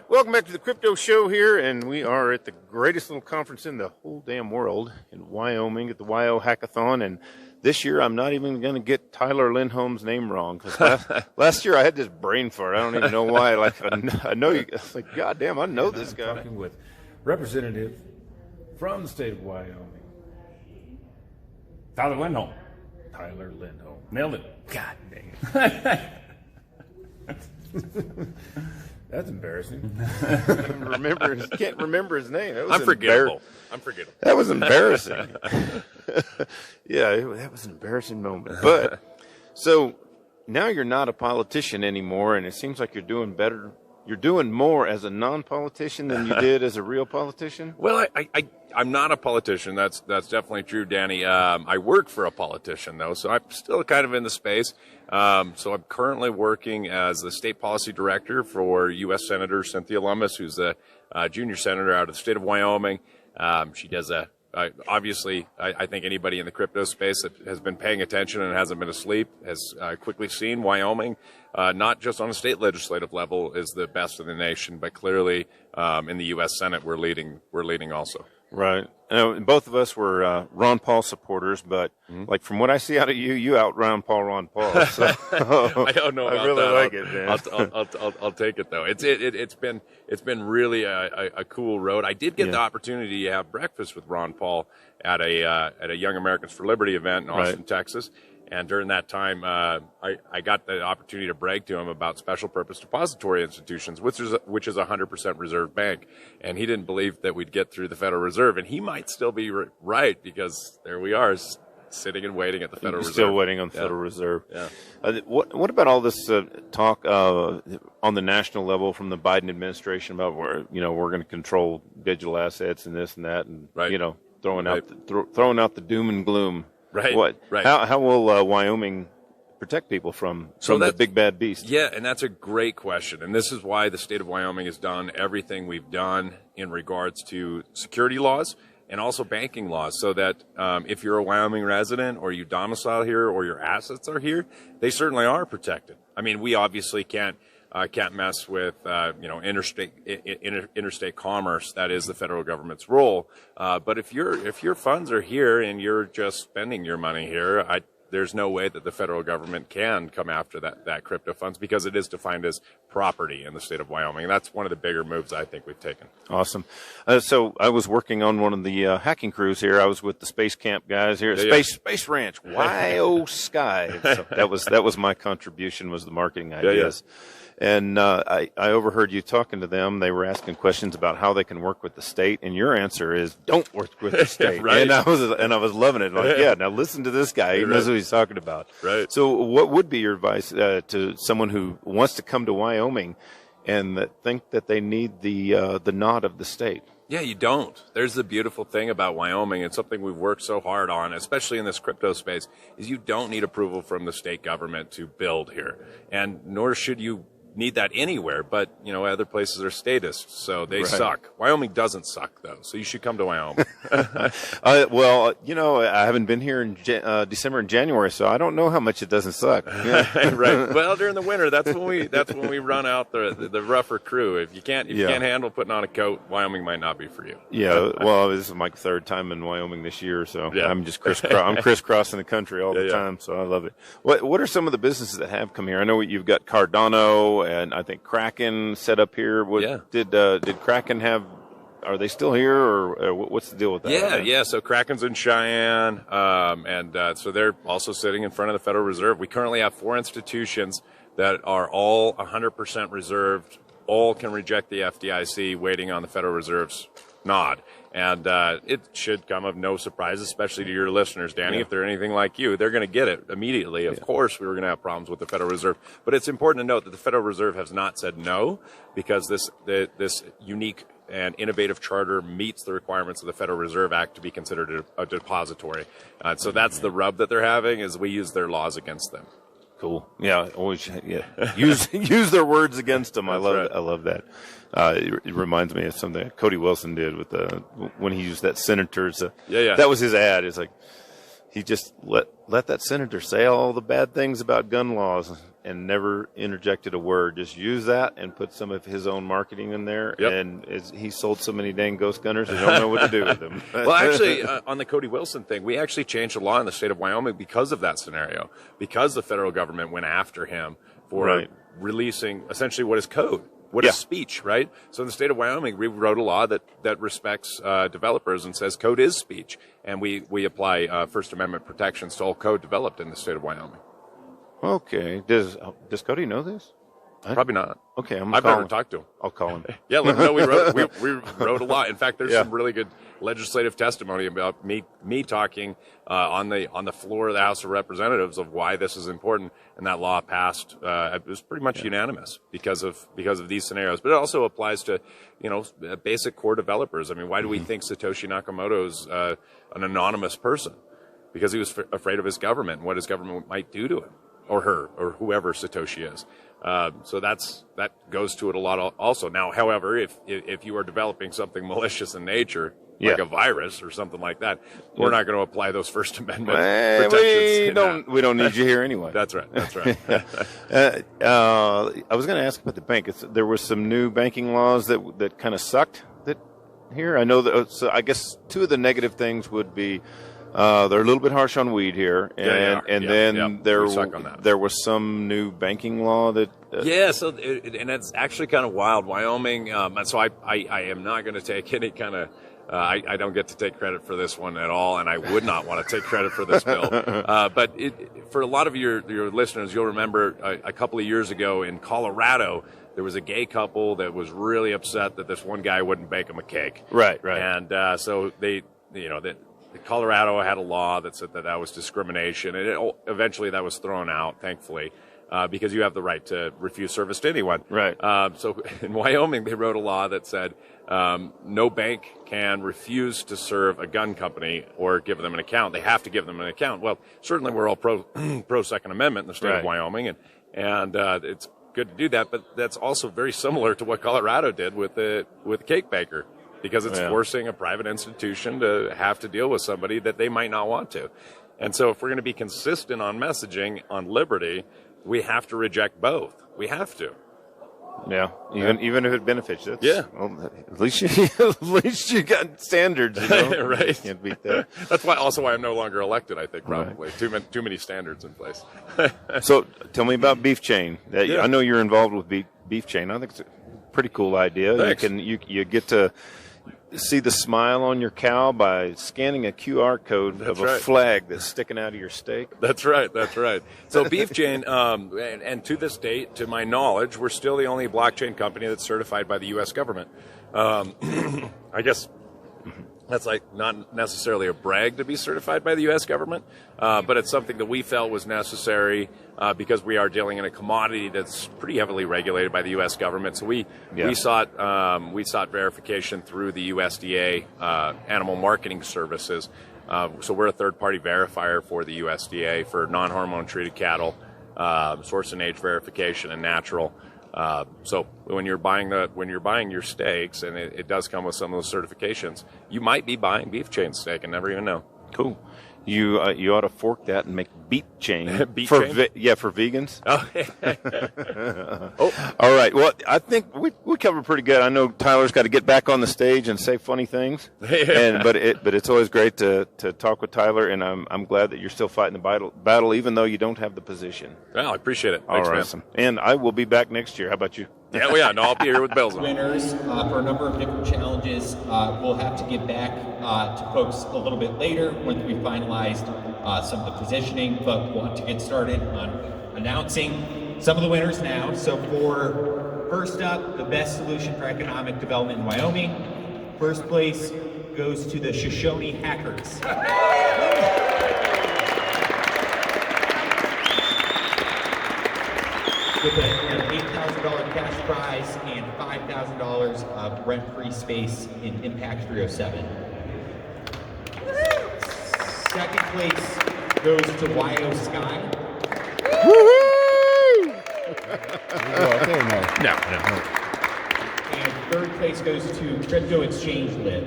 Welcome back to the Crypto Show here, and we are at the greatest little conference in the whole damn world in Wyoming at the Wyohackathon. And this year, I'm not even going to get Tyler Lindholm's name wrong because last year I had this brain fart. I don't even know why. I know you. Like, goddamn, I know this guy. Talking with representative from the state of Wyoming, Tyler Lindholm. Tyler Lindholm. Nailed it. God dang it. That's embarrassing. Can't remember his name. I'm forgettable. That was embarrassing. Yeah, that was an embarrassing moment. But so now you're not a politician anymore, and it seems like you're doing better. You're doing more as a non-politician than you did as a real politician. Well, I'm not a politician. That's definitely true, Danny. I work for a politician, though, so I'm still kind of in the space. So I'm currently working as the state policy director for U.S. Senator Cynthia Lummis, who's a junior senator out of the state of Wyoming. She does obviously, I think anybody in the crypto space that has been paying attention and hasn't been asleep has quickly seen Wyoming, not just on a state legislative level, is the best in the nation, but clearly in the U.S. Senate we're leading also. Right. Both of us were Ron Paul supporters, but like from what I see out of you, you out Ron Paul. So. I don't know. I really like it, man. I'll take it though. It's been really a cool road. I did get the opportunity to have breakfast with Ron Paul at a Young Americans for Liberty event in Austin, Texas. And during that time, I got the opportunity to brag to him about special purpose depository institutions, which is a 100% reserve bank. And he didn't believe that we'd get through the Federal Reserve. And he might still be right, because there we are, sitting and waiting at the Federal Reserve. Still waiting on the Federal Reserve. Yeah. What about all this talk on the national level from the Biden administration about where, we're going to control digital assets and this and that, and, throwing out the doom and gloom? Right. Right. How will Wyoming protect people from the big bad beast? Yeah, and that's a great question. And this is why the state of Wyoming has done everything we've done in regards to security laws and also banking laws, so that if you're a Wyoming resident or you domicile here or your assets are here, they certainly are protected. I mean, we obviously can't mess with interstate commerce. That is the federal government's role. But if your funds are here and you're just spending your money here, there's no way that the federal government can come after that crypto funds, because it is defined as property in the state of Wyoming. And that's one of the bigger moves I think we've taken. Awesome. So I was working on one of the hacking crews here. I was with the Space Camp guys here at Space Ranch, Sky. So that was my contribution, was the marketing ideas. Yeah. And I overheard you talking to them. They were asking questions about how they can work with the state, and your answer is don't work with the state. Right. And I was loving it. Like, now listen to this guy. He knows what he's talking about. Right. So what would be your advice to someone who wants to come to Wyoming and that think that they need the nod of the state? Yeah, you don't. There's the beautiful thing about Wyoming, and something we've worked so hard on, especially in this crypto space, is you don't need approval from the state government to build here, and nor should you need that anywhere, but other places are statists, so they suck. Wyoming doesn't suck, though, so you should come to Wyoming. Well, I haven't been here in December and January, so I don't know how much it doesn't suck. Right. Well, during the winter, that's when we run out the rougher crew. If you can't handle putting on a coat, Wyoming might not be for you. Yeah. Well, this is my third time in Wyoming this year, so I'm just crisscrossing the country all the time, so I love it. What are some of the businesses that have come here? I know you've got Cardano, and I think Kraken set up here. Did Kraken have? Are they still here, or what's the deal with that? Yeah. So Kraken's in Cheyenne, and so they're also sitting in front of the Federal Reserve. We currently have 4 institutions that are all 100% reserved. All can reject the FDIC, waiting on the Federal Reserve's nod. And it should come of no surprise, especially to your listeners, Danny. If they're anything like you, they're going to get it immediately. Of course, we were going to have problems with the Federal Reserve. But it's important to note that the Federal Reserve has not said no, because this unique and innovative charter meets the requirements of the Federal Reserve Act to be considered a depository. So that's the rub that they're having, is we use their laws against them. Cool. Yeah. Always. Yeah. Use their words against them. I love that. It reminds me of something that Cody Wilson did with when he used that senator's. That was his ad. It's like he just let that senator say all the bad things about gun laws. and never interjected a word. Just use that and put some of his own marketing in there. Yep. And he sold so many dang ghost gunners, they don't know what to do with them. Well, actually, on the Cody Wilson thing, we actually changed the law in the state of Wyoming because of that scenario, because the federal government went after him for releasing essentially what is code. What is speech, right? So in the state of Wyoming, we wrote a law that respects developers and says code is speech. And we apply First Amendment protections to all code developed in the state of Wyoming. Okay. Does Cody know this? Probably not. Okay, I've never talked to him. I'll call him. Yeah, let him know we wrote a law. In fact, there's some really good legislative testimony about me talking on the floor of the House of Representatives of why this is important, and that law passed. It was pretty much unanimous because of these scenarios. But it also applies to basic core developers. I mean, why do we think Satoshi Nakamoto's an anonymous person? Because he was afraid of his government and what his government might do to him or her or whoever Satoshi is. So that goes to it a lot also. Now, however, if you are developing something malicious in nature, like a virus or something like that, we're not going to apply those First Amendment protections. We don't need you here anyway. That's right. I was going to ask about the bank. There were some new banking laws that kind of sucked here. I know that. So I guess two of the negative things would be they're a little bit harsh on weed here, and then there was some new banking law that. So and it's actually kind of wild. Wyoming. So I am not going to take any kind of. I don't get to take credit for this one at all, and I would not want to take credit for this bill. But for a lot of your listeners, you'll remember a couple of years ago in Colorado, there was a gay couple that was really upset that this one guy wouldn't bake them a cake. Right. And so Colorado had a law that said that was discrimination, and eventually that was thrown out, thankfully, because you have the right to refuse service to anyone. Right. So in Wyoming, they wrote a law that said no bank can refuse to serve a gun company or give them an account. They have to give them an account. Well, certainly we're all pro Second Amendment in the state of Wyoming, and it's good to do that, but that's also very similar to what Colorado did with the cake baker. Because it's forcing a private institution to have to deal with somebody that they might not want to. And so if we're going to be consistent on messaging on liberty, we have to reject both. We have to. Yeah, even if it benefits you. Well, at least you got standards, right? You can't beat that. That's why I'm no longer elected, I think, probably. Right. Too many standards in place. So tell me about Beef Chain. I know you're involved with Beef Chain. I think it's a pretty cool idea. Thanks. You get to see the smile on your cow by scanning a QR code of a flag that's sticking out of your steak. That's right. So Beef Chain, and to this date, to my knowledge, we're still the only blockchain company that's certified by the U.S. government. I guess that's not necessarily a brag to be certified by the U.S. government, but it's something that we felt was necessary because we are dealing in a commodity that's pretty heavily regulated by the U.S. government. So we sought verification through the USDA Animal Marketing Services. So we're a third-party verifier for the USDA for non-hormone treated cattle, source and age verification, and natural. So when you're buying your steaks, and it does come with some of those certifications, you might be buying Beef Chain steak and never even know. Cool. You ought to fork that and make Beef Chain for vegans. All right. Well, I think we covered pretty good. I know Tyler's got to get back on the stage and say funny things, but it's always great to talk with Tyler, and I'm glad that you're still fighting the battle even though you don't have the position. Well, I appreciate it. Thanks, man. Awesome. And I will be back next year. How about you? No, I'll be here with bells on. Winners for a number of different challenges. We'll have to get back to folks a little bit later once we finalized some of the positioning, but we'll have to get started on announcing some of the winners now. So for first up, the best solution for economic development in Wyoming, first place goes to the Shoshone Hackers. With an $8,000 cash prize and $5,000 of rent-free space in Impact 307. Second place goes to Wyo Sky. Woohoo! No. And third place goes to Crypto Exchange Lib.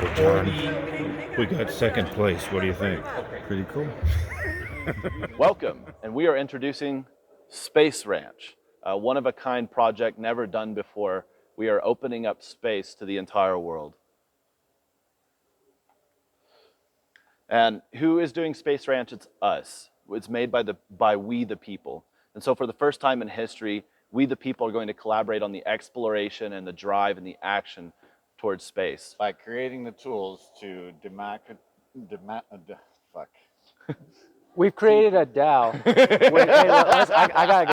Beautiful, John. We got second place. What do you think? Pretty cool. Welcome, and we are introducing Space Ranch, a one-of-a-kind project never done before. We are opening up space to the entire world. And who is doing Space Ranch? It's us. It's made by we the people. And so for the first time in history, we the people are going to collaborate on the exploration and the drive and the action towards space. By creating the tools to We've created a DAO. Wait, hey, I gotta